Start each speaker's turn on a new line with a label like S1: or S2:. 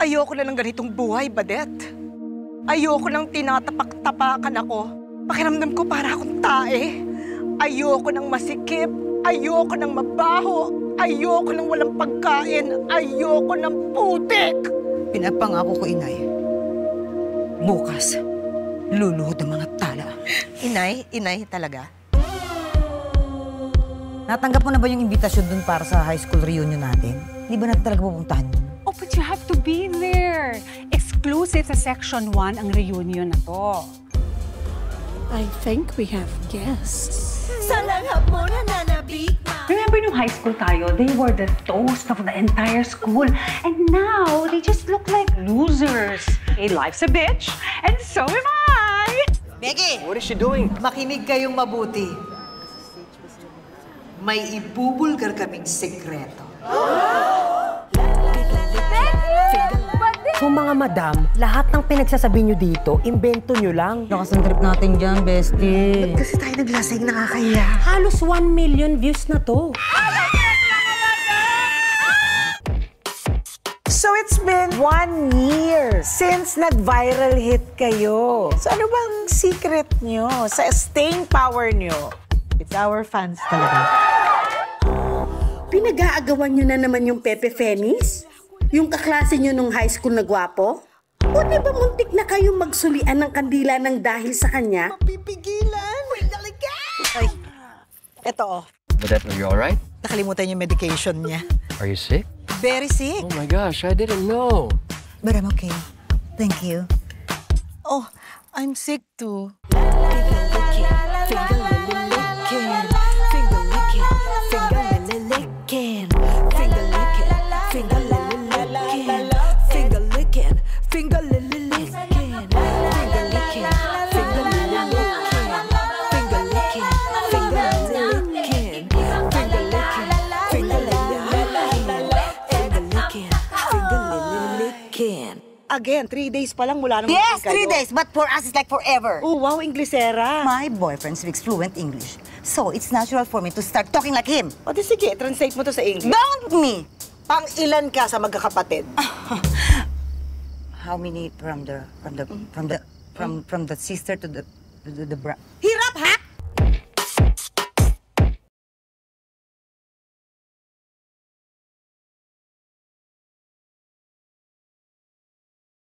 S1: Ayoko na ng ganitong buhay, Badet. Ayoko nang tinatapak-tapakan ako. Pakiramdam ko para akong tae. Ayoko nang masikip. Ayoko nang mabaho. Ayoko nang walang pagkain. Ayoko ng putik.
S2: Pinapangako ko, Inay. Bukas, luluhod ang mga tala.
S1: Inay talaga?
S2: Natanggap mo na ba yung imbitasyon dun para sa high school reunion natin? Di ba natin talaga pupuntahan yun?
S3: Oh, but you have to be there. Exclusive sa Section 1 ang reunion na to.
S4: I think we have guests.
S3: Remember nung high school tayo, they were the toast of the entire school. And now, they just look like losers. Hey, life's a bitch, and so am I!
S2: Becky!
S5: What is she doing?
S2: Makinig kayong mabuti. May ibubulgar kaming sekreto.
S6: So mga madam, lahat ng pinagsasabi nyo dito, invento nyo lang.
S2: Lakas ang trip natin dyan, bestie.
S1: Kasi tayo naglasing, nakakaya.
S6: Halos 1 million views na to.
S7: So it's been 1 year since nag-viral hit kayo. So ano bang secret nyo sa staying power nyo? It's our fans talaga.
S4: Pinag-aagawan nyo na naman yung Pepe Femis? Yung kaklase nyo nung high school na gwapo? O di ba muntik na kayong magsulian ng kandila ng dahil sa kanya?
S7: Pipigilan!
S1: Ay, eto
S5: Badet, are you alright?
S1: nakalimutan yung medication niya.
S5: Are you sick?
S1: Very sick.
S5: Oh my gosh, I didn't know.
S2: But I'm okay. Thank you.
S1: Oh, I'm sick too. Again, 3 days pa lang mula nang
S2: Yes,
S1: kayo.
S2: 3 days, but for us, it's like forever.
S1: Oh, wow, Inglesera.
S2: My boyfriend speaks fluent English, so it's natural for me to start talking like him.
S1: O di sige, translate mo to sa English.
S2: Don't me!
S1: Pang-ilan ka sa magkakapatid?
S2: How many from the sister to the brother?
S1: He